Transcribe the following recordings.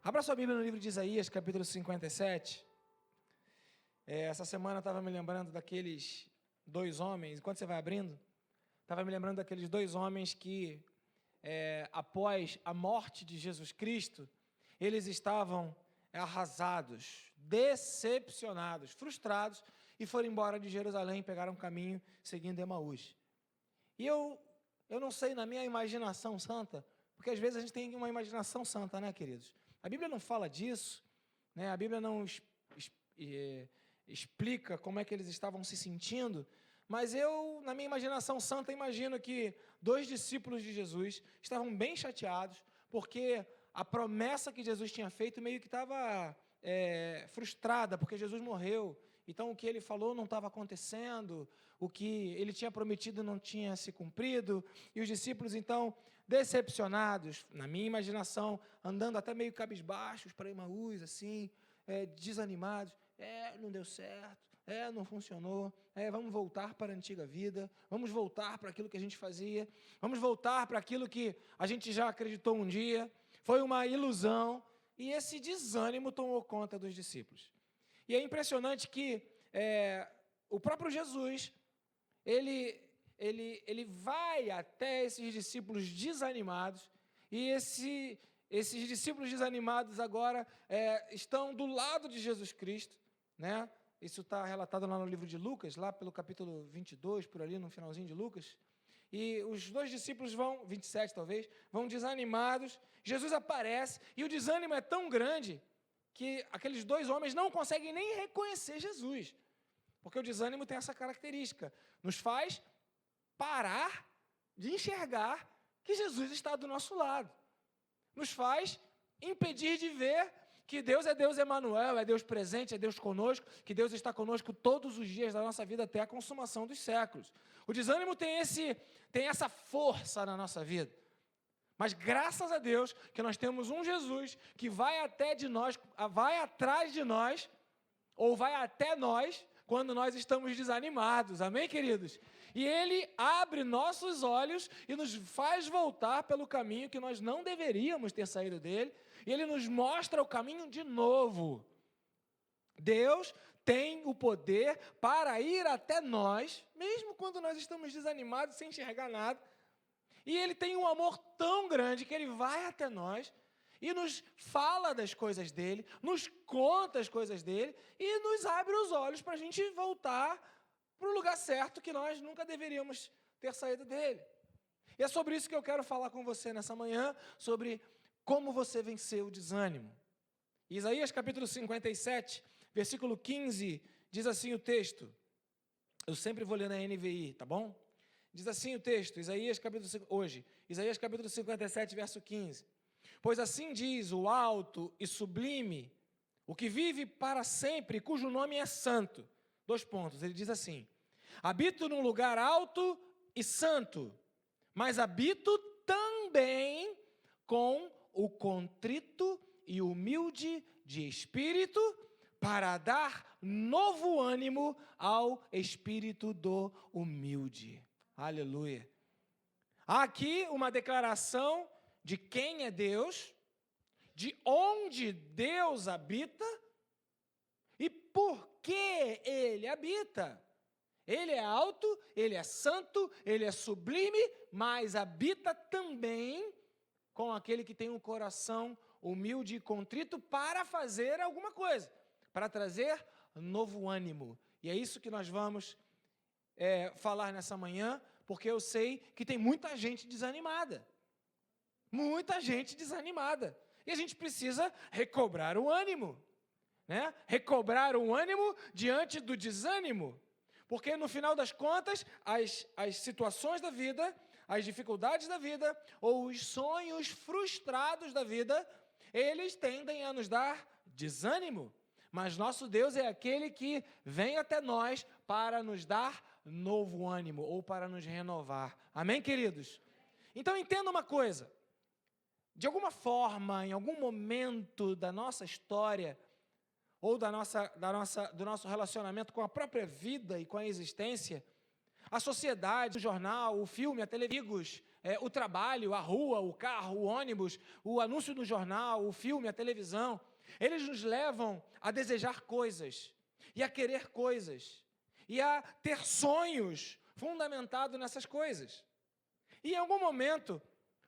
Abra sua Bíblia no livro de Isaías, capítulo 57. Essa semana eu estava me lembrando daqueles dois homens, enquanto você vai abrindo, estava me lembrando daqueles dois homens que, após a morte de Jesus Cristo, eles estavam arrasados, decepcionados, frustrados, e foram embora de Jerusalém, pegaram um caminho seguindo Emaús. E eu não sei, na minha imaginação santa, porque às vezes a gente tem uma imaginação santa, né, queridos? A Bíblia não fala disso, né? A Bíblia não explica como é que eles estavam se sentindo, mas eu, na minha imaginação santa, imagino que dois discípulos de Jesus estavam bem chateados, porque a promessa que Jesus tinha feito meio que estava frustrada, porque Jesus morreu. Então, o que ele falou não estava acontecendo, o que ele tinha prometido não tinha se cumprido, e os discípulos, então, decepcionados, na minha imaginação, andando até meio cabisbaixos para Emaús, assim, desanimados, não deu certo, não funcionou, vamos voltar para a antiga vida, vamos voltar para aquilo que a gente fazia, vamos voltar para aquilo que a gente já acreditou um dia, foi uma ilusão, e esse desânimo tomou conta dos discípulos. E é impressionante que o próprio Jesus, ele vai até esses discípulos desanimados, e esses discípulos desanimados agora estão do lado de Jesus Cristo, né? Isso está relatado lá no livro de Lucas, lá pelo capítulo 22, por ali, no finalzinho de Lucas. E os dois discípulos 27 talvez, vão desanimados, Jesus aparece, e o desânimo é tão grande que aqueles dois homens não conseguem nem reconhecer Jesus, porque o desânimo tem essa característica, nos faz parar de enxergar que Jesus está do nosso lado, nos faz impedir de ver que Deus é Deus Emanuel, é Deus presente, é Deus conosco, que Deus está conosco todos os dias da nossa vida até a consumação dos séculos. O desânimo tem essa força na nossa vida. Mas graças a Deus que nós temos um Jesus que vai atrás de nós, ou vai até nós, quando nós estamos desanimados, amém, queridos? E Ele abre nossos olhos e nos faz voltar pelo caminho que nós não deveríamos ter saído dele, e Ele nos mostra o caminho de novo. Deus tem o poder para ir até nós, mesmo quando nós estamos desanimados, sem enxergar nada. E Ele tem um amor tão grande que Ele vai até nós e nos fala das coisas dEle, nos conta as coisas dEle e nos abre os olhos para a gente voltar para o lugar certo que nós nunca deveríamos ter saído dEle. E é sobre isso que eu quero falar com você nessa manhã, sobre como você vencer o desânimo. Isaías capítulo 57, versículo 15, diz assim o texto. Eu sempre vou ler na NVI, tá bom? Diz assim o texto, Isaías capítulo 57, verso 15. Pois assim diz o alto e sublime, o que vive para sempre, cujo nome é santo. 2 pontos, ele diz assim: habito num lugar alto e santo, mas habito também com o contrito e humilde de espírito, para dar novo ânimo ao espírito do humilde. Aleluia. Há aqui uma declaração de quem é Deus, de onde Deus habita e por que Ele habita. Ele é alto, Ele é santo, Ele é sublime, mas habita também com aquele que tem um coração humilde e contrito para fazer alguma coisa, para trazer novo ânimo. E é isso que nós vamos falar nessa manhã, porque eu sei que tem muita gente desanimada. Muita gente desanimada. E a gente precisa recobrar o ânimo, né? Recobrar o ânimo diante do desânimo. Porque no final das contas, as situações da vida, as dificuldades da vida, ou os sonhos frustrados da vida, eles tendem a nos dar desânimo. Mas nosso Deus é aquele que vem até nós para nos dar novo ânimo ou para nos renovar. Amém, queridos? Então entenda uma coisa. De alguma forma, em algum momento da nossa história, ou do nosso relacionamento com a própria vida e com a existência, a sociedade, o jornal, o filme, a televisão, o trabalho, a rua, o carro, o ônibus, o anúncio no jornal, o filme, a televisão, eles nos levam a desejar coisas, e a querer coisas, e a ter sonhos fundamentados nessas coisas. E em algum momento,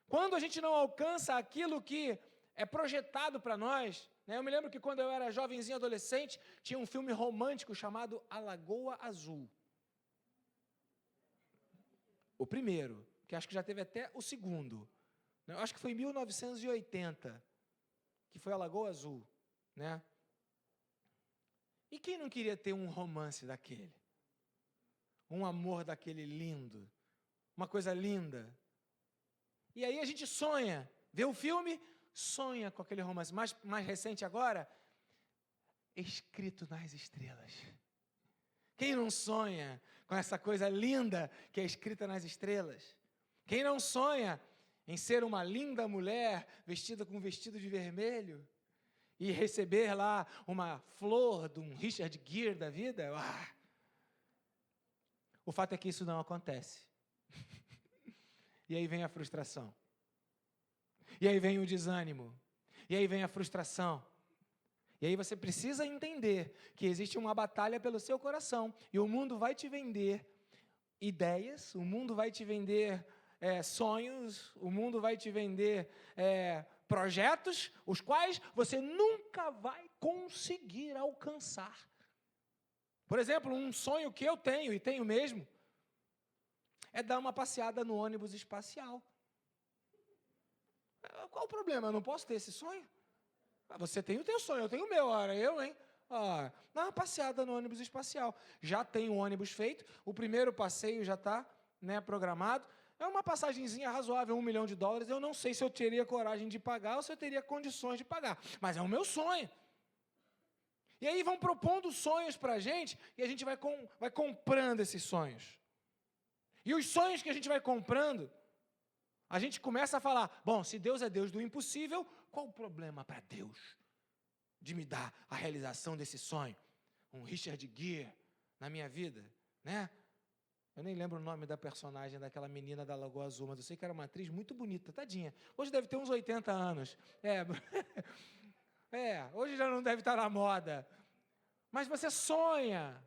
quando a gente não alcança aquilo que é projetado para nós, né? Eu me lembro que quando eu era jovenzinho, adolescente, tinha um filme romântico chamado A Lagoa Azul. O primeiro, que acho que já teve até o segundo. Eu acho que foi em 1980, que foi A Lagoa Azul, né? E quem não queria ter um romance daquele? Um amor daquele lindo, uma coisa linda. E aí a gente sonha, vê o filme, sonha com aquele romance. Mais recente agora, Escrito nas Estrelas. Quem não sonha com essa coisa linda que é escrita nas estrelas? Quem não sonha em ser uma linda mulher vestida com um vestido de vermelho e receber lá uma flor de um Richard Gere da vida? O fato é que isso não acontece. E aí vem a frustração. E aí vem o desânimo. E aí vem a frustração. E aí você precisa entender que existe uma batalha pelo seu coração. E o mundo vai te vender ideias, o mundo vai te vender sonhos, o mundo vai te vender projetos, os quais você nunca vai conseguir alcançar. Por exemplo, um sonho que eu tenho, e tenho mesmo, é dar uma passeada no ônibus espacial. Qual o problema? Eu não posso ter esse sonho? Você tem o teu sonho, eu tenho o meu. Ora, eu, hein? Dá uma passeada no ônibus espacial. Já tem o ônibus feito, o primeiro passeio já está programado. É uma passagenzinha razoável, $1 milhão. Eu não sei se eu teria coragem de pagar ou se eu teria condições de pagar, mas é o meu sonho. E aí vão propondo sonhos para a gente e a gente vai comprando esses sonhos. E os sonhos que a gente vai comprando, a gente começa a falar, bom, se Deus é Deus do impossível, qual o problema para Deus de me dar a realização desse sonho? Um Richard Gere na minha vida, né? Eu nem lembro o nome da personagem daquela menina da Lagoa Azul, mas eu sei que era uma atriz muito bonita, tadinha. Hoje deve ter uns 80 anos. Hoje já não deve estar na moda. Mas você sonha.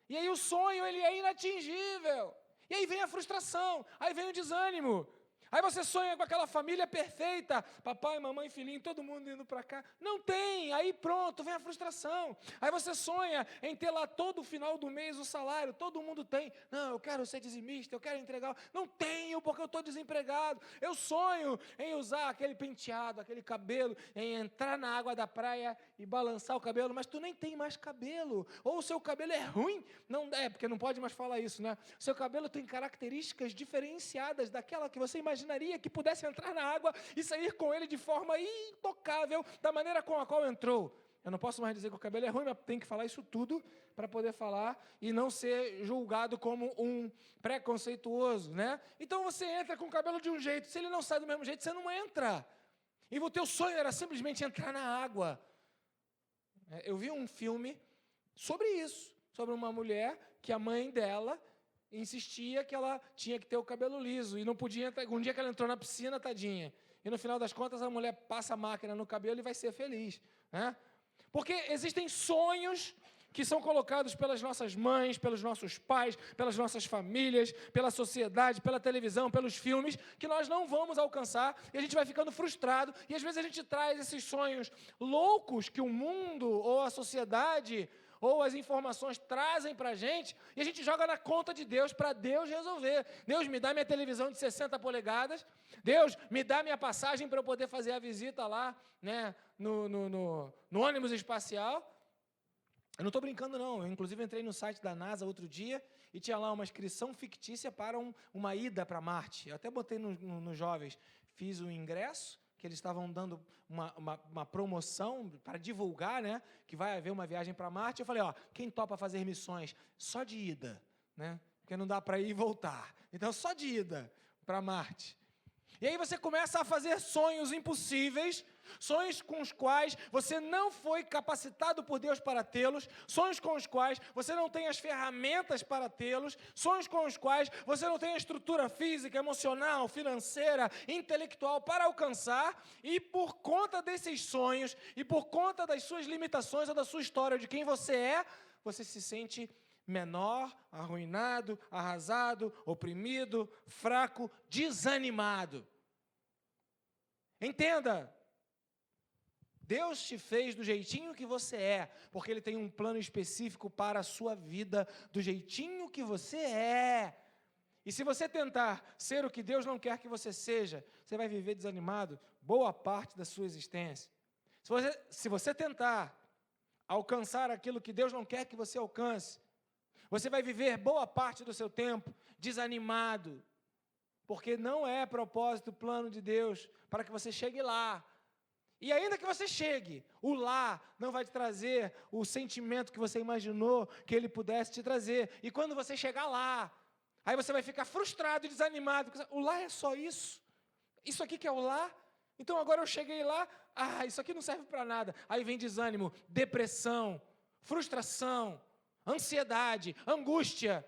E aí o sonho, ele é inatingível. E aí vem a frustração, aí vem o desânimo. Aí você sonha com aquela família perfeita, papai, mamãe, filhinho, todo mundo indo para cá. Não tem, aí pronto, vem a frustração. Aí você sonha em ter lá todo o final do mês o salário, todo mundo tem. Não, eu quero ser dizimista, eu quero entregar. Não tenho, porque eu estou desempregado. Eu sonho em usar aquele penteado, aquele cabelo, em entrar na água da praia e balançar o cabelo, mas tu nem tem mais cabelo. Ou o seu cabelo é ruim, não porque não pode mais falar isso, né? O seu cabelo tem características diferenciadas daquela que você imaginaria que pudesse entrar na água e sair com ele de forma intocável, da maneira com a qual entrou. Eu não posso mais dizer que o cabelo é ruim, mas tenho que falar isso tudo para poder falar e não ser julgado como um preconceituoso, né? Então você entra com o cabelo de um jeito, se ele não sai do mesmo jeito, você não entra. E o teu sonho era simplesmente entrar na água. Eu vi um filme sobre isso, sobre uma mulher que a mãe dela insistia que ela tinha que ter o cabelo liso e não podia entrar. Um dia que ela entrou na piscina, tadinha, e no final das contas a mulher passa a máquina no cabelo e vai ser feliz, né? Porque existem sonhos que são colocados pelas nossas mães, pelos nossos pais, pelas nossas famílias, pela sociedade, pela televisão, pelos filmes, que nós não vamos alcançar e a gente vai ficando frustrado. E às vezes a gente traz esses sonhos loucos que o mundo ou a sociedade ou as informações trazem para a gente, e a gente joga na conta de Deus, para Deus resolver. Deus, me dá minha televisão de 60 polegadas, Deus, me dá minha passagem para eu poder fazer a visita lá, né, no ônibus espacial. Eu não estou brincando, não. Eu, inclusive, entrei no site da NASA outro dia e tinha lá uma inscrição fictícia para uma ida para Marte. Eu até botei nos jovens, fiz o ingresso, que eles estavam dando uma promoção para divulgar, né, que vai haver uma viagem para Marte. Eu falei, quem topa fazer missões só de ida, né, porque não dá para ir e voltar. Então, só de ida para Marte. E aí você começa a fazer sonhos impossíveis, sonhos com os quais você não foi capacitado por Deus para tê-los, sonhos com os quais você não tem as ferramentas para tê-los, sonhos com os quais você não tem a estrutura física, emocional, financeira, intelectual para alcançar, e por conta desses sonhos e por conta das suas limitações ou da sua história, de quem você é, você se sente menor, arruinado, arrasado, oprimido, fraco, desanimado. Entenda, Deus te fez do jeitinho que você é, porque Ele tem um plano específico para a sua vida, do jeitinho que você é. E se você tentar ser o que Deus não quer que você seja, você vai viver desanimado boa parte da sua existência. Se você tentar alcançar aquilo que Deus não quer que você alcance, você vai viver boa parte do seu tempo desanimado, porque não é propósito, plano de Deus para que você chegue lá. E ainda que você chegue, o lá não vai te trazer o sentimento que você imaginou que ele pudesse te trazer. E quando você chegar lá, aí você vai ficar frustrado e desanimado. O lá é só isso? Isso aqui que é o lá? Então agora eu cheguei lá, isso aqui não serve para nada. Aí vem desânimo, depressão, frustração, ansiedade, angústia.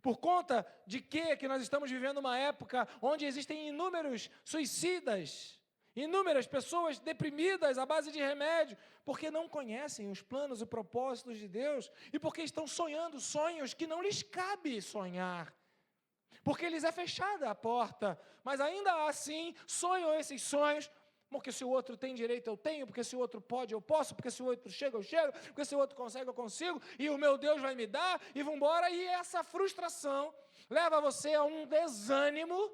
Por conta de que nós estamos vivendo uma época onde existem inúmeros suicidas, inúmeras pessoas deprimidas à base de remédio, porque não conhecem os planos e propósitos de Deus, e porque estão sonhando sonhos que não lhes cabe sonhar, porque lhes é fechada a porta, mas ainda assim sonham esses sonhos, porque se o outro tem direito, eu tenho, porque se o outro pode, eu posso, porque se o outro chega, eu chego, porque se o outro consegue, eu consigo, e o meu Deus vai me dar, e vamos embora. E essa frustração leva você a um desânimo,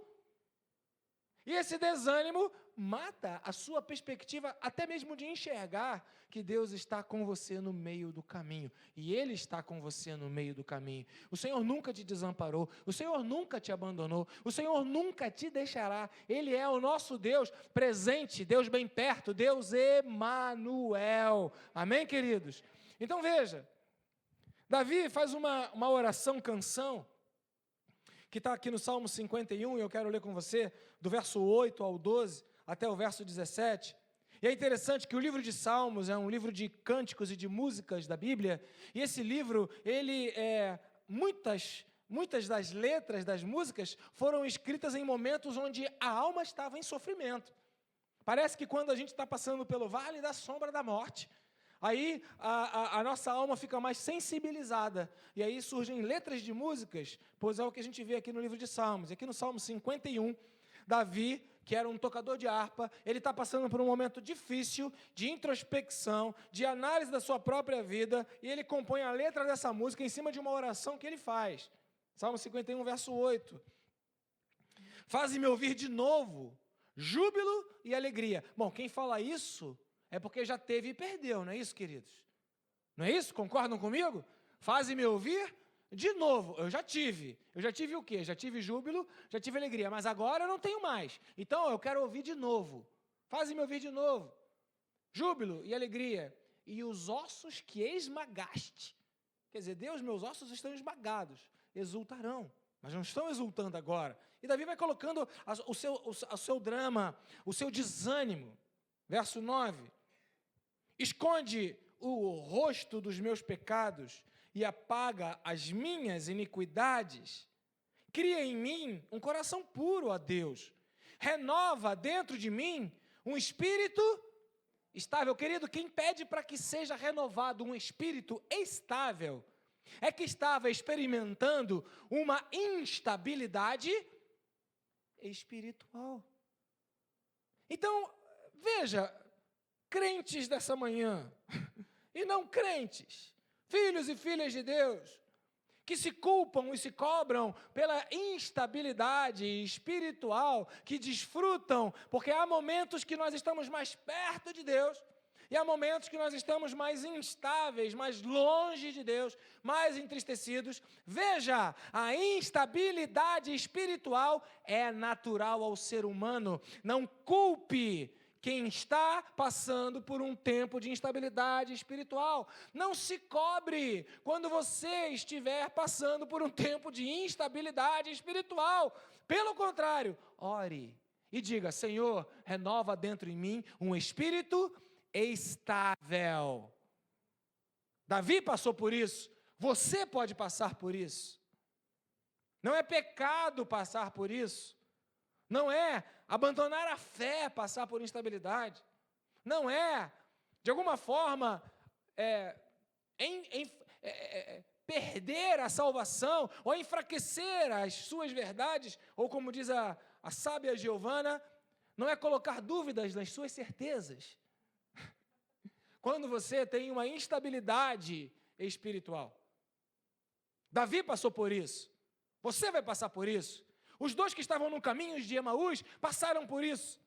e esse desânimo mata a sua perspectiva até mesmo de enxergar que Deus está com você no meio do caminho, e Ele está com você no meio do caminho. O Senhor nunca te desamparou, o Senhor nunca te abandonou, o Senhor nunca te deixará. Ele é o nosso Deus presente, Deus bem perto, Deus Emanuel. Amém, queridos? Então veja, Davi faz uma oração, canção, que está aqui no Salmo 51, e eu quero ler com você, do verso 8 ao 12, até o verso 17. E é interessante que o livro de Salmos é um livro de cânticos e de músicas da Bíblia, e esse livro, muitas das letras das músicas foram escritas em momentos onde a alma estava em sofrimento. Parece que quando a gente está passando pelo vale da sombra da morte, aí a nossa alma fica mais sensibilizada, e aí surgem letras de músicas, pois é o que a gente vê aqui no livro de Salmos. Aqui no Salmo 51, Davi, que era um tocador de harpa, ele está passando por um momento difícil, de introspecção, de análise da sua própria vida, e ele compõe a letra dessa música em cima de uma oração que ele faz. Salmo 51, verso 8. Faze-me ouvir de novo júbilo e alegria. Bom, quem fala isso é porque já teve e perdeu, não é isso, queridos? Não é isso? Concordam comigo? Faze-me ouvir de novo. Eu já tive o quê? Já tive júbilo, já tive alegria, mas agora eu não tenho mais. Então eu quero ouvir de novo. Faze-me ouvir de novo. Júbilo e alegria. E os ossos que esmagaste. Quer dizer, Deus, meus ossos estão esmagados. Exultarão, mas não estão exultando agora. E Davi vai colocando o seu drama, o seu desânimo. Verso 9. Esconde o rosto dos meus pecados e apaga as minhas iniquidades. Cria em mim um coração puro, ó Deus. Renova dentro de mim um espírito estável. Querido, quem pede para que seja renovado um espírito estável é que estava experimentando uma instabilidade espiritual. Então, veja, crentes dessa manhã e não crentes, filhos e filhas de Deus, que se culpam e se cobram pela instabilidade espiritual, que desfrutam, porque há momentos que nós estamos mais perto de Deus, e há momentos que nós estamos mais instáveis, mais longe de Deus, mais entristecidos. Veja, a instabilidade espiritual é natural ao ser humano. Não culpe quem está passando por um tempo de instabilidade espiritual. Não se cobre quando você estiver passando por um tempo de instabilidade espiritual. Pelo contrário, ore, e diga: Senhor, renova dentro em mim um espírito estável. Davi passou por isso, você pode passar por isso. Não é pecado passar por isso. Não é abandonar a fé passar por instabilidade. Não é, de alguma forma, perder a salvação ou enfraquecer as suas verdades, ou como diz a sábia Giovana, não é colocar dúvidas nas suas certezas. Quando você tem uma instabilidade espiritual. Davi passou por isso. Você vai passar por isso. Os dois que estavam no caminho de Emaús passaram por isso.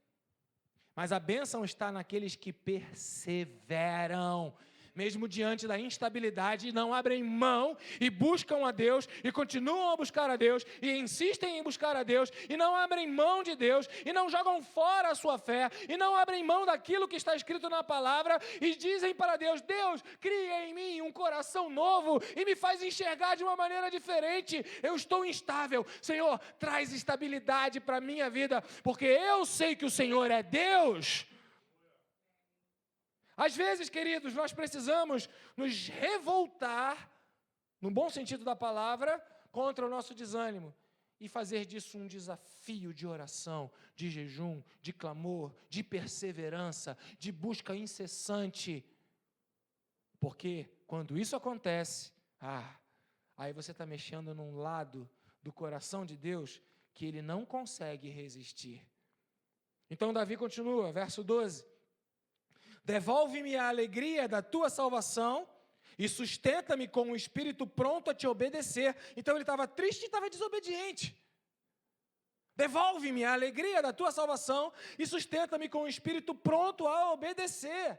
Mas a bênção está naqueles que perseveram, mesmo diante da instabilidade, não abrem mão e buscam a Deus, e continuam a buscar a Deus, e insistem em buscar a Deus, e não abrem mão de Deus, e não jogam fora a sua fé, e não abrem mão daquilo que está escrito na palavra, e dizem para Deus: Deus, cria em mim um coração novo, e me faz enxergar de uma maneira diferente. Eu estou instável, Senhor, traz estabilidade para a minha vida, porque eu sei que o Senhor é Deus. Às vezes, queridos, nós precisamos nos revoltar, no bom sentido da palavra, contra o nosso desânimo e fazer disso um desafio de oração, de jejum, de clamor, de perseverança, de busca incessante. Porque quando isso acontece, aí você está mexendo num lado do coração de Deus que ele não consegue resistir. Então Davi continua, verso 12. Devolve-me a alegria da tua salvação e sustenta-me com um espírito pronto a te obedecer. Então ele estava triste e estava desobediente. Devolve-me a alegria da tua salvação e sustenta-me com um espírito pronto a obedecer.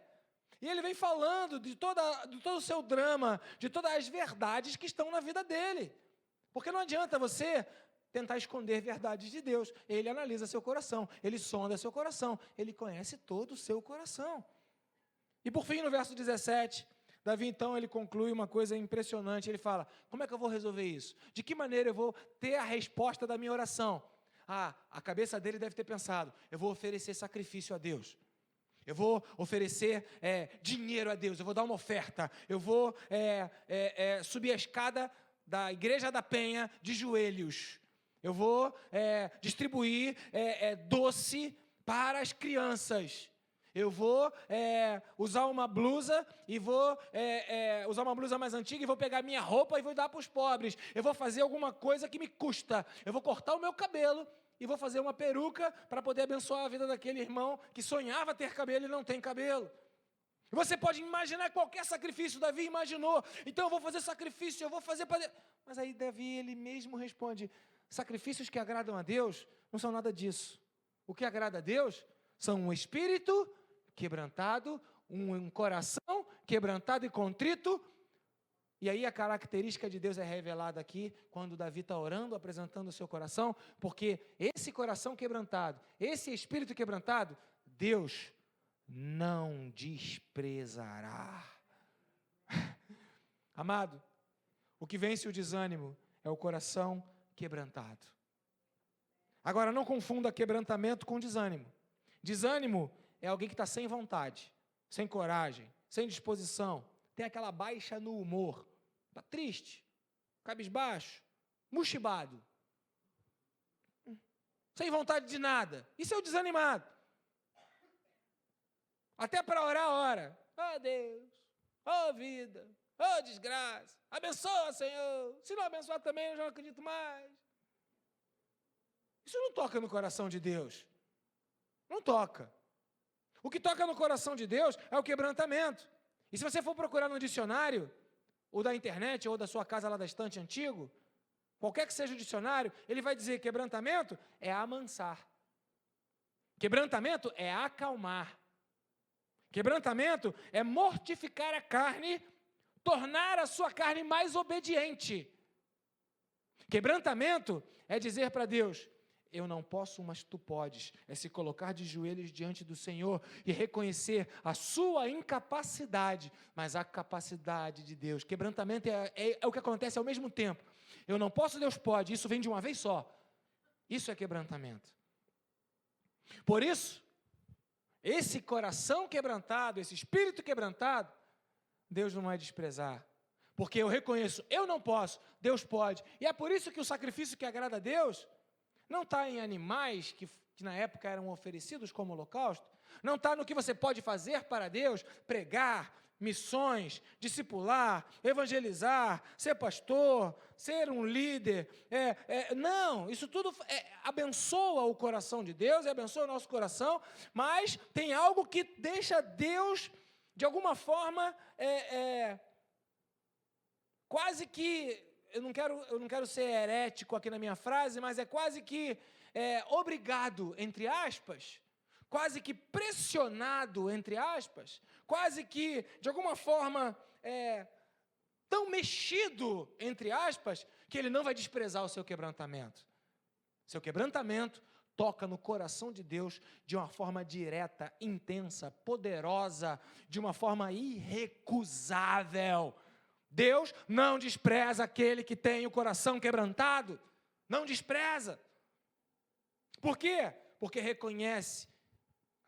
E ele vem falando de todo o seu drama, de todas as verdades que estão na vida dele. Porque não adianta você tentar esconder verdades de Deus. Ele analisa seu coração, ele sonda seu coração, ele conhece todo o seu coração. E por fim, no verso 17, Davi então ele conclui uma coisa impressionante. Ele fala: como é que eu vou resolver isso? De que maneira eu vou ter a resposta da minha oração? A cabeça dele deve ter pensado: eu vou oferecer sacrifício a Deus. Eu vou oferecer dinheiro a Deus. Eu vou dar uma oferta. Eu vou subir a escada da Igreja da Penha de joelhos. Eu vou distribuir doce para as crianças. Eu vou usar uma blusa e vou usar uma blusa mais antiga e vou pegar minha roupa e vou dar para os pobres. Eu vou fazer alguma coisa que me custa. Eu vou cortar o meu cabelo e vou fazer uma peruca para poder abençoar a vida daquele irmão que sonhava ter cabelo e não tem cabelo. Você pode imaginar qualquer sacrifício. Davi imaginou. Então eu vou fazer sacrifício, eu vou fazer para... Mas aí Davi, ele mesmo responde: sacrifícios que agradam a Deus não são nada disso. O que agrada a Deus são um espírito quebrantado, um coração quebrantado e contrito. E aí a característica de Deus é revelada aqui, quando Davi está orando, apresentando o seu coração, porque esse coração quebrantado, esse espírito quebrantado, Deus não desprezará. Amado, o que vence o desânimo é o coração quebrantado. Agora, não confunda quebrantamento com desânimo. Desânimo é alguém que está sem vontade, sem coragem, sem disposição, tem aquela baixa no humor, está triste, cabisbaixo, mochibado, sem vontade de nada. Isso é o desanimado. Até para orar, ora: ó Deus, ó vida, ó desgraça, abençoa, Senhor. Se não abençoar também, eu já não acredito mais. Isso não toca no coração de Deus. Não toca. O que toca no coração de Deus é o quebrantamento. E se você for procurar no dicionário, ou da internet, ou da sua casa lá da estante antigo, qualquer que seja o dicionário, ele vai dizer: quebrantamento é amansar. Quebrantamento é acalmar. Quebrantamento é mortificar a carne, tornar a sua carne mais obediente. Quebrantamento é dizer para Deus: eu não posso, mas tu podes. É se colocar de joelhos diante do Senhor e reconhecer a sua incapacidade, mas a capacidade de Deus. Quebrantamento é o que acontece ao mesmo tempo. Eu não posso, Deus pode. Isso vem de uma vez só. Isso é quebrantamento. Por isso, esse coração quebrantado, esse espírito quebrantado, Deus não vai desprezar. Porque eu reconheço, eu não posso, Deus pode. E é por isso que o sacrifício que agrada a Deus não está em animais que na época eram oferecidos como holocausto, não está no que você pode fazer para Deus, pregar, missões, discipular, evangelizar, ser pastor, ser um líder. Não, isso tudo abençoa o coração de Deus, abençoa o nosso coração, mas tem algo que deixa Deus, de alguma forma, quase que, eu não quero ser herético aqui na minha frase, mas é quase que obrigado, entre aspas, quase que pressionado, entre aspas, quase que, de alguma forma, tão mexido, entre aspas, que ele não vai desprezar o seu quebrantamento. Seu quebrantamento toca no coração de Deus de uma forma direta, intensa, poderosa, de uma forma irrecusável. Deus não despreza aquele que tem o coração quebrantado, não despreza. Por quê? Porque reconhece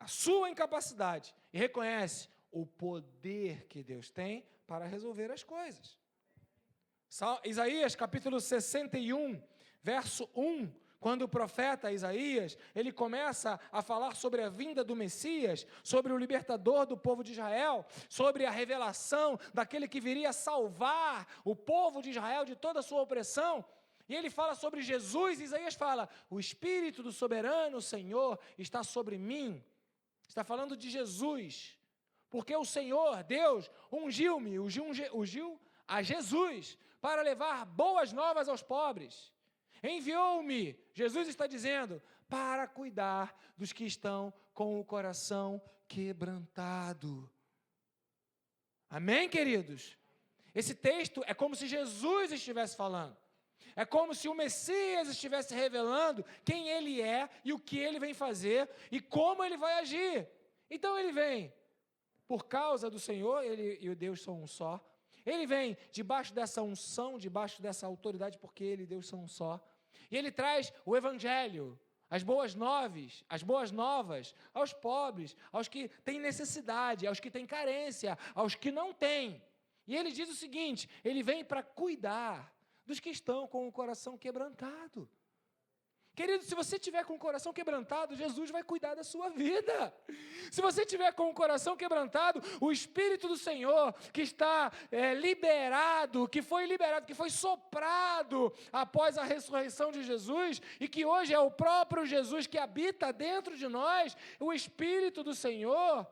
a sua incapacidade e reconhece o poder que Deus tem para resolver as coisas. Isaías capítulo 61, verso 1, quando o profeta Isaías, ele começa a falar sobre a vinda do Messias, sobre o libertador do povo de Israel, sobre a revelação daquele que viria salvar o povo de Israel de toda a sua opressão, e ele fala sobre Jesus, e Isaías fala, o Espírito do soberano Senhor está sobre mim. Está falando de Jesus, porque o Senhor, Deus, ungiu a Jesus para levar boas novas aos pobres. Enviou-me, Jesus está dizendo, para cuidar dos que estão com o coração quebrantado. Amém, queridos? Esse texto é como se Jesus estivesse falando. É como se o Messias estivesse revelando quem ele é e o que ele vem fazer e como ele vai agir. Então ele vem, por causa do Senhor, ele e o Deus são um só. Ele vem debaixo dessa unção, debaixo dessa autoridade, porque ele e Deus são um só. E ele traz o Evangelho, as boas novas aos pobres, aos que têm necessidade, aos que têm carência, aos que não têm. E ele diz o seguinte, ele vem para cuidar dos que estão com o coração quebrantado. Querido, se você tiver com o coração quebrantado, Jesus vai cuidar da sua vida. Se você tiver com o coração quebrantado, o Espírito do Senhor, que está liberado, que foi soprado após a ressurreição de Jesus, e que hoje é o próprio Jesus que habita dentro de nós, o Espírito do Senhor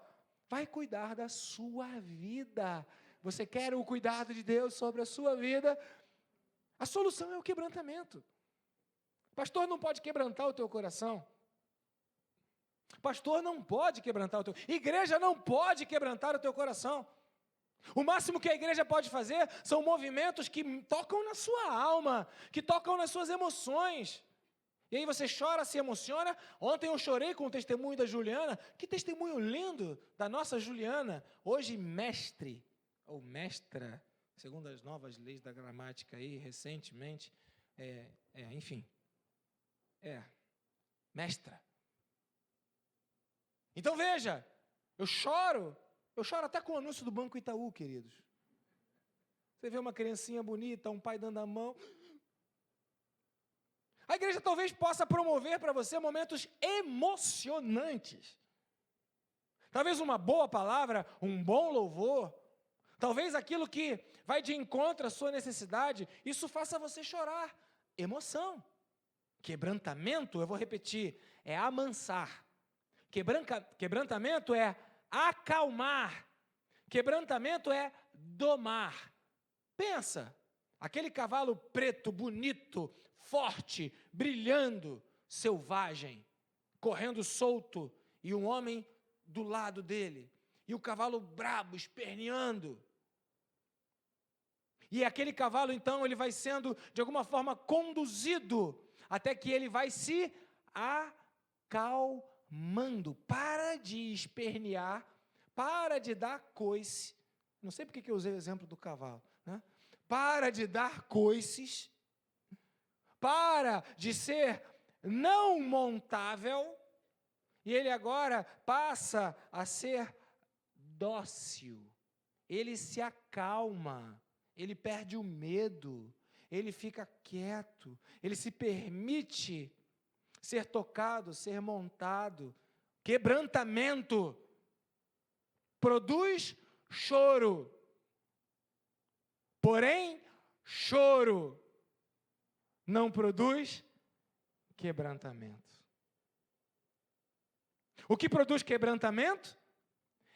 vai cuidar da sua vida. Você quer o cuidado de Deus sobre a sua vida? A solução é o quebrantamento. Pastor não pode quebrantar o teu coração. Pastor não pode quebrantar o teu... Igreja não pode quebrantar o teu coração. O máximo que a igreja pode fazer são movimentos que tocam na sua alma, que tocam nas suas emoções. E aí você chora, se emociona. Ontem eu chorei com o testemunho da Juliana. Que testemunho lindo da nossa Juliana. Hoje mestre, ou mestra, segundo as novas leis da gramática aí, recentemente, mestra. Então veja, eu choro até com o anúncio do Banco Itaú, queridos. Você vê uma criancinha bonita, um pai dando a mão. A igreja talvez possa promover para você momentos emocionantes. Talvez uma boa palavra, um bom louvor, talvez aquilo que vai de encontro à sua necessidade, isso faça você chorar. Emoção. Quebrantamento, eu vou repetir, é amansar. Quebrantamento é acalmar. Quebrantamento é domar. Pensa, aquele cavalo preto, bonito, forte, brilhando, selvagem, correndo solto, e um homem do lado dele, e o cavalo brabo, esperneando. E aquele cavalo, então, ele vai sendo, de alguma forma, conduzido, até que ele vai se acalmando. Para de espernear, para de dar coice. Não sei porque que eu usei o exemplo do cavalo, né? Para de dar coices, para de ser não montável, e ele agora passa a ser dócil. Ele se acalma, ele perde o medo, ele fica quieto, ele se permite ser tocado, ser montado. Quebrantamento produz choro, porém, choro não produz quebrantamento. O que produz quebrantamento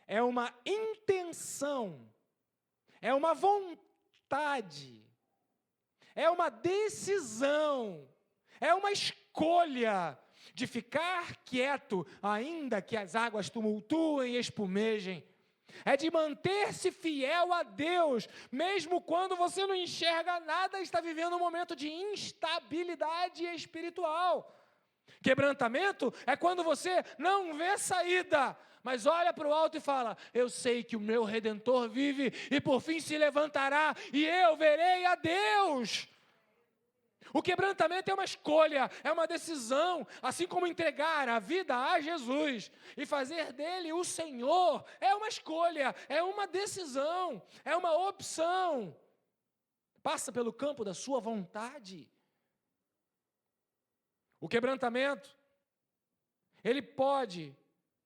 é uma intenção, é uma vontade, é uma decisão, é uma escolha de ficar quieto, ainda que as águas tumultuem e espumejem. É de manter-se fiel a Deus, mesmo quando você não enxerga nada e está vivendo um momento de instabilidade espiritual. Quebrantamento é quando você não vê saída, mas olha para o alto e fala: eu sei que o meu Redentor vive e por fim se levantará e eu verei a Deus. O quebrantamento é uma escolha, é uma decisão, assim como entregar a vida a Jesus e fazer dele o Senhor, é uma escolha, é uma decisão, é uma opção. Passa pelo campo da sua vontade. O quebrantamento, ele pode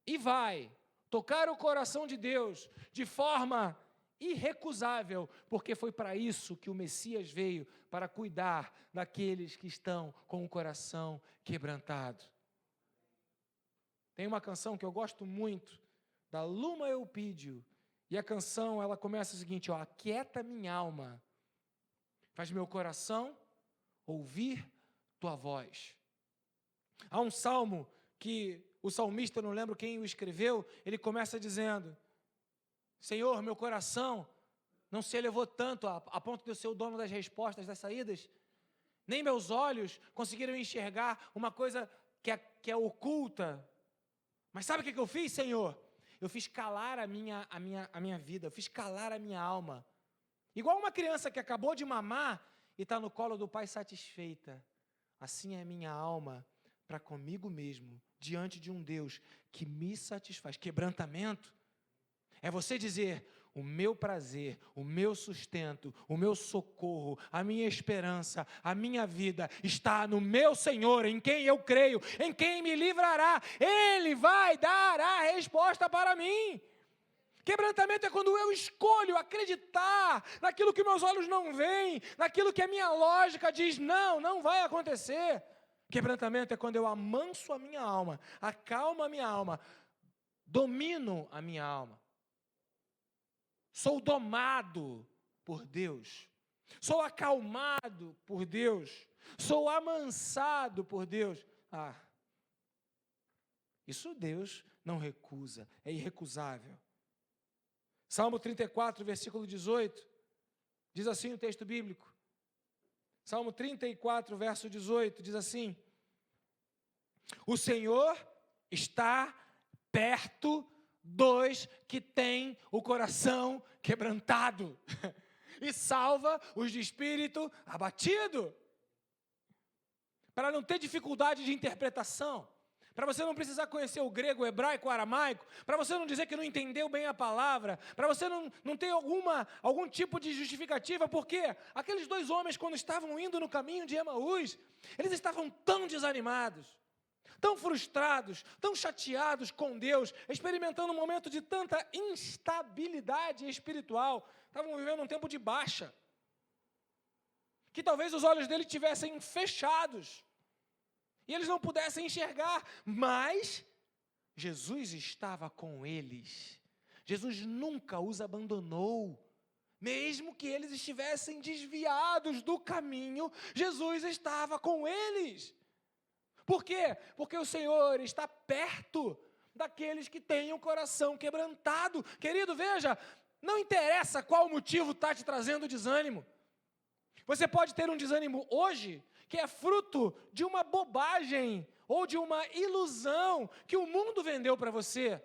e vai tocar o coração de Deus de forma irrecusável, porque foi para isso que o Messias veio, para cuidar daqueles que estão com o coração quebrantado. Tem uma canção que eu gosto muito, da Luma Eupídio, e a canção, ela começa o seguinte, ó: aquieta minha alma, faz meu coração ouvir tua voz. Há um salmo que o salmista, eu não lembro quem o escreveu, ele começa dizendo: Senhor, meu coração não se elevou tanto a ponto de eu ser o dono das respostas, das saídas, nem meus olhos conseguiram enxergar uma coisa que é oculta. Mas sabe o que eu fiz, Senhor? Eu fiz calar a minha vida, eu fiz calar a minha alma. Igual uma criança que acabou de mamar e está no colo do pai satisfeita. Assim é a minha alma para comigo mesmo, diante de um Deus que me satisfaz. Quebrantamento é você dizer: o meu prazer, o meu sustento, o meu socorro, a minha esperança, a minha vida está no meu Senhor, em quem eu creio, em quem me livrará. Ele vai dar a resposta para mim. Quebrantamento é quando eu escolho acreditar naquilo que meus olhos não veem, naquilo que a minha lógica diz: não vai acontecer. Quebrantamento é quando eu amanso a minha alma, acalmo a minha alma, domino a minha alma. Sou domado por Deus, sou acalmado por Deus, sou amansado por Deus. Isso Deus não recusa, é irrecusável. Salmo 34, versículo 18, diz assim o texto bíblico. Salmo 34, verso 18, diz assim: o Senhor está perto dos que têm o coração quebrantado e salva os de espírito abatido. Para não ter dificuldade de interpretação, para você não precisar conhecer o grego, o hebraico, o aramaico, para você não dizer que não entendeu bem a palavra, para você não ter algum tipo de justificativa, porque aqueles dois homens, quando estavam indo no caminho de Emaús, eles estavam tão desanimados, tão frustrados, tão chateados com Deus, experimentando um momento de tanta instabilidade espiritual, estavam vivendo um tempo de baixa, que talvez os olhos dele tivessem fechados, e eles não pudessem enxergar, mas Jesus estava com eles. Jesus nunca os abandonou. Mesmo que eles estivessem desviados do caminho, Jesus estava com eles. Por quê? Porque o Senhor está perto daqueles que têm o coração quebrantado. Querido, veja, não interessa qual motivo está te trazendo desânimo. Você pode ter um desânimo hoje, que é fruto de uma bobagem ou de uma ilusão que o mundo vendeu para você.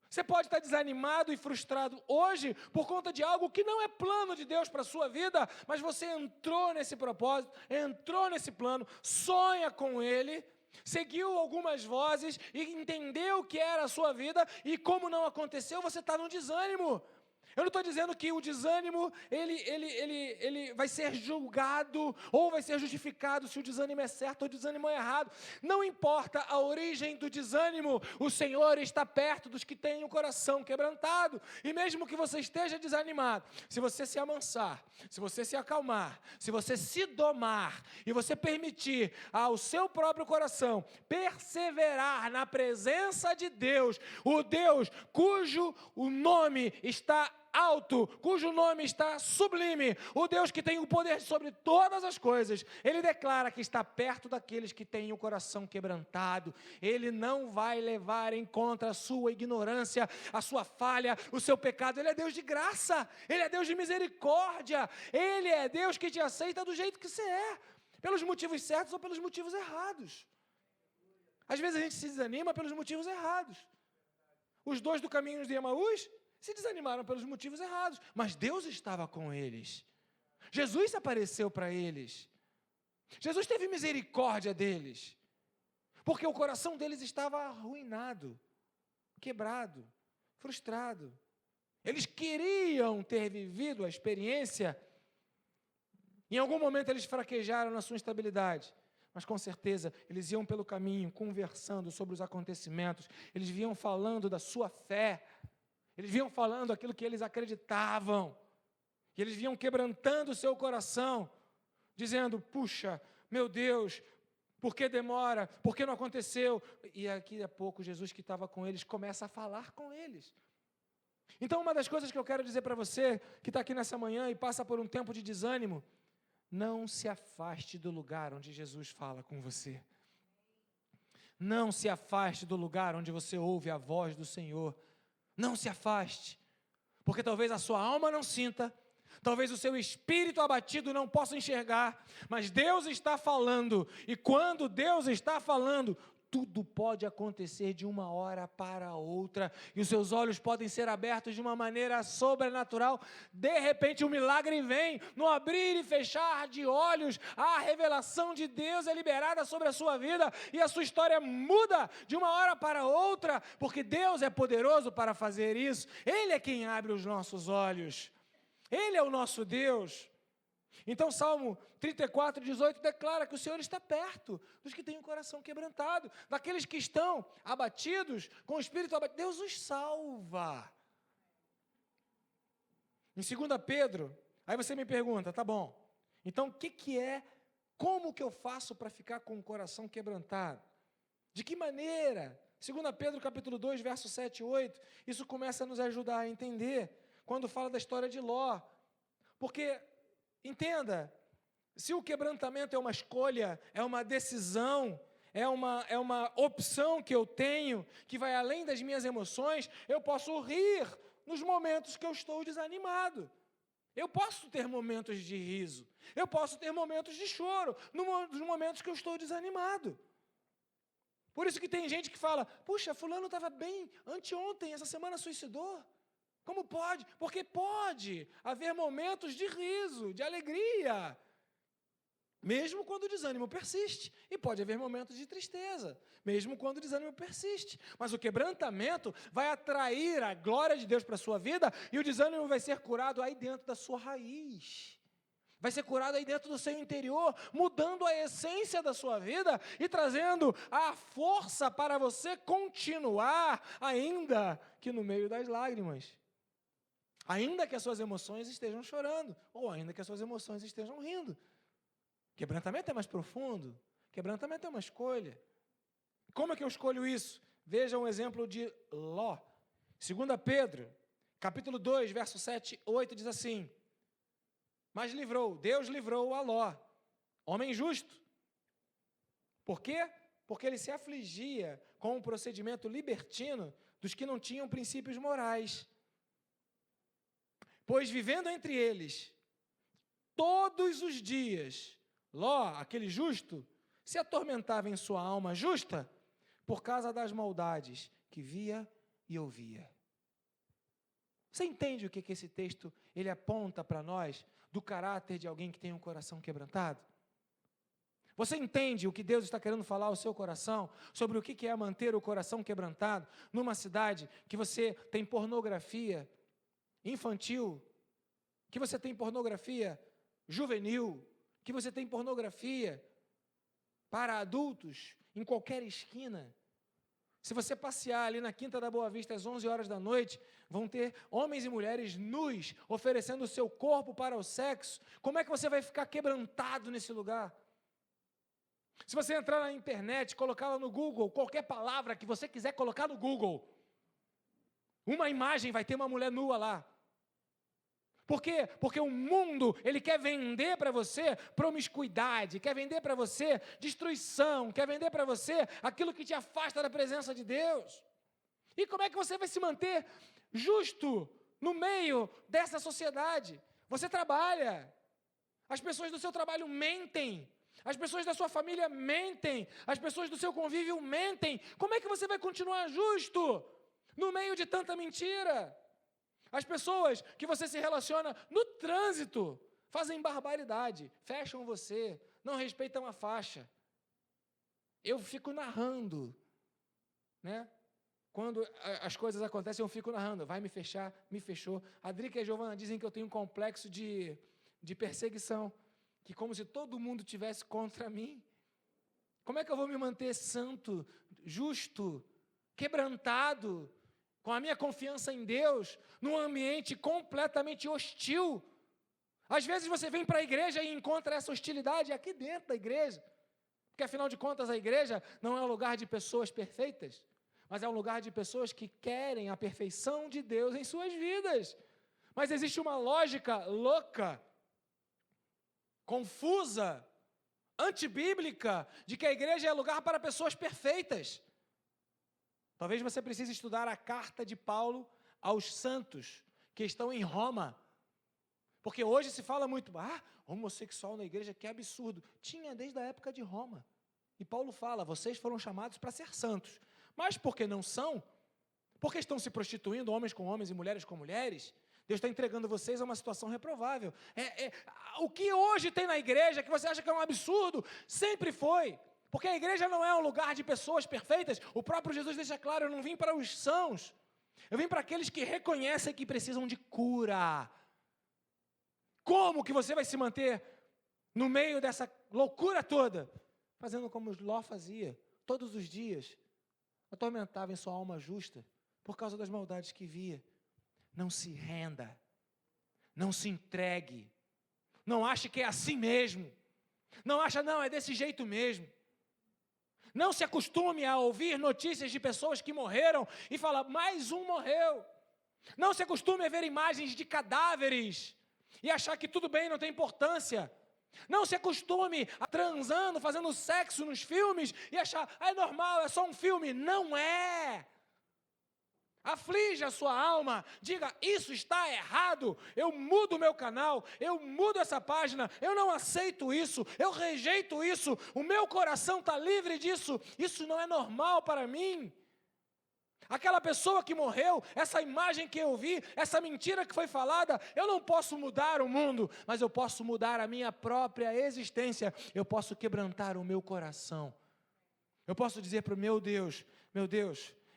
Você pode estar desanimado e frustrado hoje por conta de algo que não é plano de Deus para a sua vida, mas você entrou nesse propósito, entrou nesse plano, sonha com ele, seguiu algumas vozes e entendeu o que era a sua vida, e como não aconteceu, você está num desânimo. Eu não estou dizendo que o desânimo, ele vai ser julgado ou vai ser justificado se o desânimo é certo ou o desânimo é errado. Não importa a origem do desânimo, o Senhor está perto dos que têm o coração quebrantado. E mesmo que você esteja desanimado, se você se amansar, se você se acalmar, se você se domar e você permitir ao seu próprio coração perseverar na presença de Deus, o Deus cujo o nome está alto, cujo nome está sublime, o Deus que tem o poder sobre todas as coisas, Ele declara que está perto daqueles que têm o coração quebrantado. Ele não vai levar em conta a sua ignorância, a sua falha, o seu pecado. Ele é Deus de graça, Ele é Deus de misericórdia, Ele é Deus que te aceita do jeito que você é, pelos motivos certos ou pelos motivos errados. Às vezes a gente se desanima pelos motivos errados. Os dois do caminho de Emaús se desanimaram pelos motivos errados, mas Deus estava com eles. Jesus apareceu para eles. Jesus teve misericórdia deles, porque o coração deles estava arruinado, quebrado, frustrado. Eles queriam ter vivido a experiência. Em algum momento eles fraquejaram na sua estabilidade, mas com certeza eles iam pelo caminho, conversando sobre os acontecimentos, eles vinham falando da sua fé, eles vinham falando aquilo que eles acreditavam, e eles vinham quebrantando o seu coração, dizendo: puxa, meu Deus, por que demora? Por que não aconteceu? E aqui a pouco Jesus, que estava com eles, começa a falar com eles. Então, uma das coisas que eu quero dizer para você, que está aqui nessa manhã e passa por um tempo de desânimo: não se afaste do lugar onde Jesus fala com você. Não se afaste do lugar onde você ouve a voz do Senhor. Não se afaste, porque talvez a sua alma não sinta, talvez o seu espírito abatido não possa enxergar, mas Deus está falando, e quando Deus está falando, tudo pode acontecer de uma hora para outra, e os seus olhos podem ser abertos de uma maneira sobrenatural. De repente um milagre vem, no abrir e fechar de olhos, a revelação de Deus é liberada sobre a sua vida, e a sua história muda de uma hora para outra, porque Deus é poderoso para fazer isso. Ele é quem abre os nossos olhos, Ele é o nosso Deus. Então, Salmo 34, 18, declara que o Senhor está perto dos que têm o coração quebrantado, daqueles que estão abatidos, com o espírito abatido. Deus os salva. Em 2 Pedro, aí você me pergunta: tá bom, então como que eu faço para ficar com o coração quebrantado? De que maneira? 2 Pedro capítulo 2, verso 7 e 8, isso começa a nos ajudar a entender, quando fala da história de Ló. Porque, entenda, se o quebrantamento é uma escolha, é uma decisão, é uma opção que eu tenho, que vai além das minhas emoções, eu posso rir nos momentos que eu estou desanimado. Eu posso ter momentos de riso, eu posso ter momentos de choro, nos momentos que eu estou desanimado. Por isso que tem gente que fala: puxa, fulano estava bem anteontem, essa semana suicidou. Como pode? Porque pode haver momentos de riso, de alegria, mesmo quando o desânimo persiste. E pode haver momentos de tristeza, mesmo quando o desânimo persiste. Mas o quebrantamento vai atrair a glória de Deus para a sua vida, e o desânimo vai ser curado aí dentro da sua raiz. Vai ser curado aí dentro do seu interior, mudando a essência da sua vida e trazendo a força para você continuar, ainda que no meio das lágrimas. Ainda que as suas emoções estejam chorando, ou ainda que as suas emoções estejam rindo. Quebrantamento é mais profundo, quebrantamento é uma escolha. Como é que eu escolho isso? Veja um exemplo de Ló. 2 Pedro, capítulo 2, verso 7 e 8, diz assim: mas Deus livrou a Ló, homem justo. Por quê? Porque ele se afligia com um procedimento libertino dos que não tinham princípios morais. Pois vivendo entre eles, todos os dias, Ló, aquele justo, se atormentava em sua alma justa por causa das maldades que via e ouvia. Você entende o que esse texto ele aponta para nós do caráter de alguém que tem um coração quebrantado? Você entende o que Deus está querendo falar ao seu coração? Sobre o que é manter o coração quebrantado numa cidade que você tem pornografia infantil, que você tem pornografia juvenil, que você tem pornografia para adultos em qualquer esquina? Se você passear ali na Quinta da Boa Vista às 11 horas da noite, vão ter homens e mulheres nus oferecendo o seu corpo para o sexo. Como é que você vai ficar quebrantado nesse lugar? Se você entrar na internet, colocar lá no Google, qualquer palavra que você quiser colocar no Google, uma imagem vai ter uma mulher nua lá. Por quê? Porque o mundo, ele quer vender para você promiscuidade, quer vender para você destruição, quer vender para você aquilo que te afasta da presença de Deus. E como é que você vai se manter justo no meio dessa sociedade? Você trabalha, as pessoas do seu trabalho mentem, as pessoas da sua família mentem, as pessoas do seu convívio mentem. Como é que você vai continuar justo no meio de tanta mentira? As pessoas que você se relaciona no trânsito fazem barbaridade, fecham você, não respeitam a faixa. Eu fico narrando, né? Quando as coisas acontecem, eu fico narrando. Vai me fechar, me fechou. A Drica e a Giovana dizem que eu tenho um complexo de perseguição, que como se todo mundo tivesse contra mim. Como é que eu vou me manter santo, justo, quebrantado, com a minha confiança em Deus, num ambiente completamente hostil? Às vezes você vem para a igreja e encontra essa hostilidade aqui dentro da igreja, porque afinal de contas a igreja não é um lugar de pessoas perfeitas, mas é um lugar de pessoas que querem a perfeição de Deus em suas vidas. Mas existe uma lógica louca, confusa, antibíblica, de que a igreja é lugar para pessoas perfeitas. Talvez você precise estudar a carta de Paulo aos santos que estão em Roma. Porque hoje se fala muito, homossexual na igreja, que absurdo. Tinha desde a época de Roma. E Paulo fala, vocês foram chamados para ser santos. Mas porque não são, porque estão se prostituindo, homens com homens e mulheres com mulheres, Deus está entregando vocês a uma situação reprovável. O que hoje tem na igreja, que você acha que é um absurdo, sempre foi. Porque a igreja não é um lugar de pessoas perfeitas. O próprio Jesus deixa claro, eu não vim para os sãos. Eu vim para aqueles que reconhecem que precisam de cura. Como que você vai se manter no meio dessa loucura toda? Fazendo como Ló fazia, todos os dias. Atormentava em sua alma justa, por causa das maldades que via. Não se renda. Não se entregue. Não ache que é assim mesmo. Não acha, não, é desse jeito mesmo. Não se acostume a ouvir notícias de pessoas que morreram e falar, mais um morreu. Não se acostume a ver imagens de cadáveres e achar que tudo bem, não tem importância. Não se acostume a transando, fazendo sexo nos filmes e achar, é normal, é só um filme. Não é. Aflija a sua alma, diga, isso está errado, eu mudo o meu canal, eu mudo essa página, eu não aceito isso, eu rejeito isso, o meu coração está livre disso, isso não é normal para mim. Aquela pessoa que morreu, essa imagem que eu vi, essa mentira que foi falada, eu não posso mudar o mundo, mas eu posso mudar a minha própria existência, eu posso quebrantar o meu coração. Eu posso dizer para o meu Deus,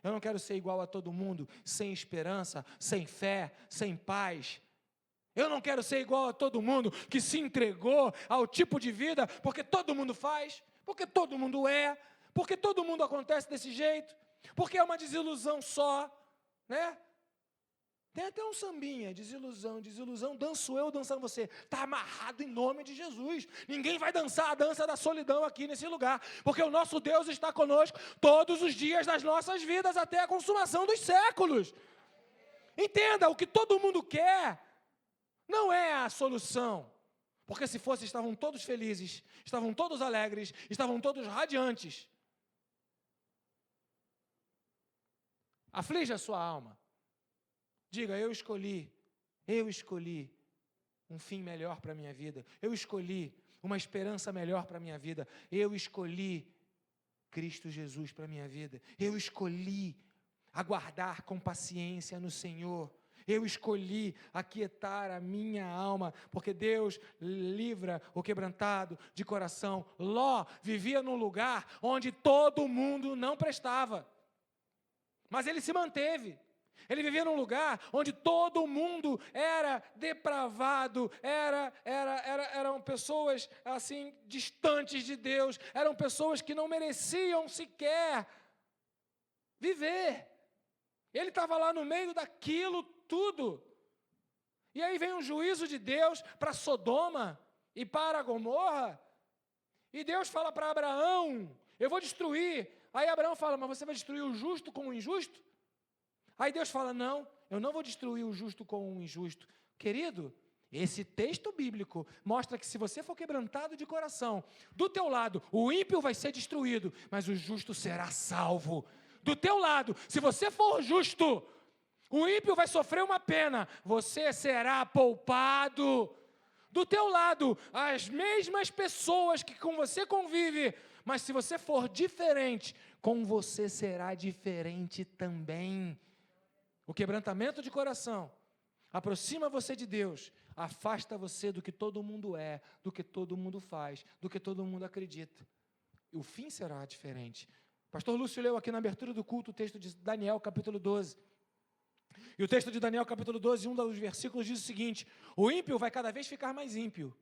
eu não quero ser igual a todo mundo, sem esperança, sem fé, sem paz. Eu não quero ser igual a todo mundo que se entregou ao tipo de vida, porque todo mundo faz, porque todo mundo é, porque todo mundo acontece desse jeito, porque é uma desilusão só, né? Tem até um sambinha, desilusão, danço eu, dançando você. Está amarrado em nome de Jesus. Ninguém vai dançar a dança da solidão aqui nesse lugar, porque o nosso Deus está conosco todos os dias das nossas vidas, até a consumação dos séculos. Entenda, o que todo mundo quer não é a solução, porque se fosse, estavam todos felizes, estavam todos alegres, estavam todos radiantes. Aflige a sua alma. Diga, eu escolhi um fim melhor para a minha vida. Eu escolhi uma esperança melhor para a minha vida. Eu escolhi Cristo Jesus para a minha vida. Eu escolhi aguardar com paciência no Senhor. Eu escolhi aquietar a minha alma, porque Deus livra o quebrantado de coração. Ló vivia num lugar onde todo mundo não prestava, mas ele se manteve. Ele vivia num lugar onde todo mundo era depravado, eram pessoas assim distantes de Deus, eram pessoas que não mereciam sequer viver. Ele estava lá no meio daquilo tudo. E aí vem um juízo de Deus para Sodoma e para Gomorra. E Deus fala para Abraão: eu vou destruir. Aí Abraão fala: mas você vai destruir o justo com o injusto? Aí Deus fala: não, eu não vou destruir o justo com o injusto. Querido, esse texto bíblico mostra que se você for quebrantado de coração, do teu lado o ímpio vai ser destruído, mas o justo será salvo. Do teu lado, se você for justo, o ímpio vai sofrer uma pena, você será poupado. Do teu lado, as mesmas pessoas que com você convive, mas se você for diferente, com você será diferente também. O quebrantamento de coração aproxima você de Deus, afasta você do que todo mundo é, do que todo mundo faz, do que todo mundo acredita. E o fim será diferente. O pastor Lúcio leu aqui na abertura do culto o texto de Daniel, capítulo 12. E o texto de Daniel, capítulo 12, um dos versículos diz o seguinte: o ímpio vai cada vez ficar mais ímpio,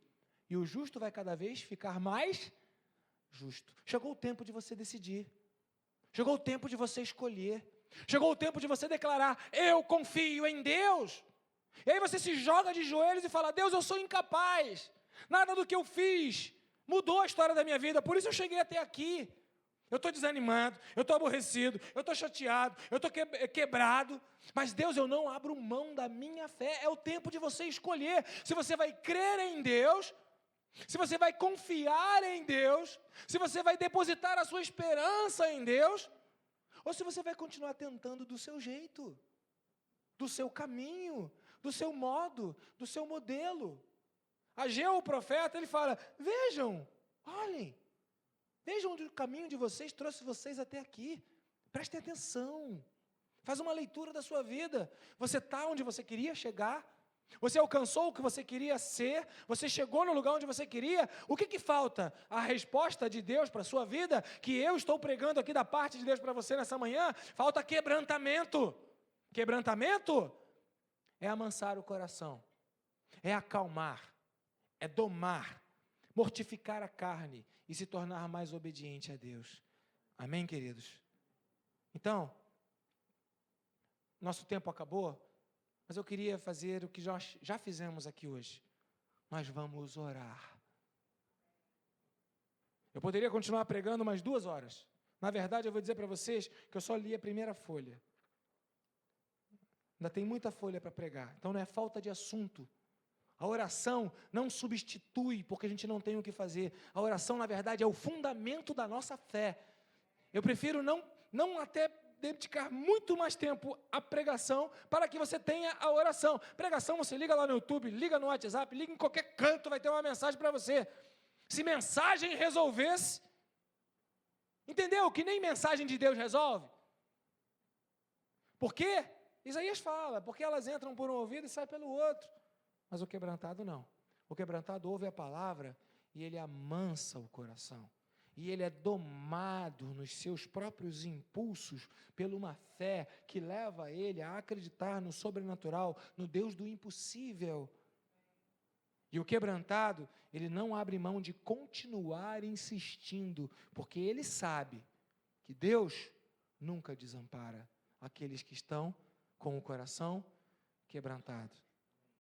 e o justo vai cada vez ficar mais justo. Chegou o tempo de você decidir. Chegou o tempo de você escolher. Chegou o tempo de você declarar: eu confio em Deus. E aí você se joga de joelhos e fala: Deus, eu sou incapaz. Nada do que eu fiz mudou a história da minha vida, por isso eu cheguei até aqui. Eu estou desanimado, eu estou aborrecido, eu estou chateado, eu estou quebrado. Mas Deus, eu não abro mão da minha fé. É o tempo de você escolher se você vai crer em Deus, se você vai confiar em Deus, se você vai depositar a sua esperança em Deus, ou se você vai continuar tentando do seu jeito, do seu caminho, do seu modo, do seu modelo. Ageu, o profeta, ele fala: vejam, olhem, vejam onde o caminho de vocês trouxe vocês até aqui. Prestem atenção. Faz uma leitura da sua vida. Você está onde você queria chegar? Você alcançou o que você queria ser? Você chegou no lugar onde você queria? O que falta? A resposta de Deus para a sua vida, que eu estou pregando aqui da parte de Deus para você nessa manhã, falta quebrantamento. Quebrantamento é amansar o coração, é acalmar, é domar, mortificar a carne e se tornar mais obediente a Deus. Amém, queridos? Então, nosso tempo acabou, mas eu queria fazer o que nós já fizemos aqui hoje. Nós vamos orar. Eu poderia continuar pregando mais 2 horas. Na verdade, eu vou dizer para vocês que eu só li a primeira folha. Ainda tem muita folha para pregar. Então não é falta de assunto. A oração não substitui porque a gente não tem o que fazer. A oração, na verdade, é o fundamento da nossa fé. Eu prefiro não até dedicar muito mais tempo à pregação para que você tenha a oração. Pregação, você liga lá no YouTube, liga no WhatsApp, liga em qualquer canto, vai ter uma mensagem para você. Se mensagem resolvesse, entendeu? Que nem mensagem de Deus resolve. Por quê? Isaías fala, porque elas entram por um ouvido e saem pelo outro. Mas o quebrantado não. O quebrantado ouve a palavra e ele amansa o coração. E ele é domado nos seus próprios impulsos por uma fé que leva ele a acreditar no sobrenatural, no Deus do impossível. E o quebrantado, ele não abre mão de continuar insistindo, porque ele sabe que Deus nunca desampara aqueles que estão com o coração quebrantado.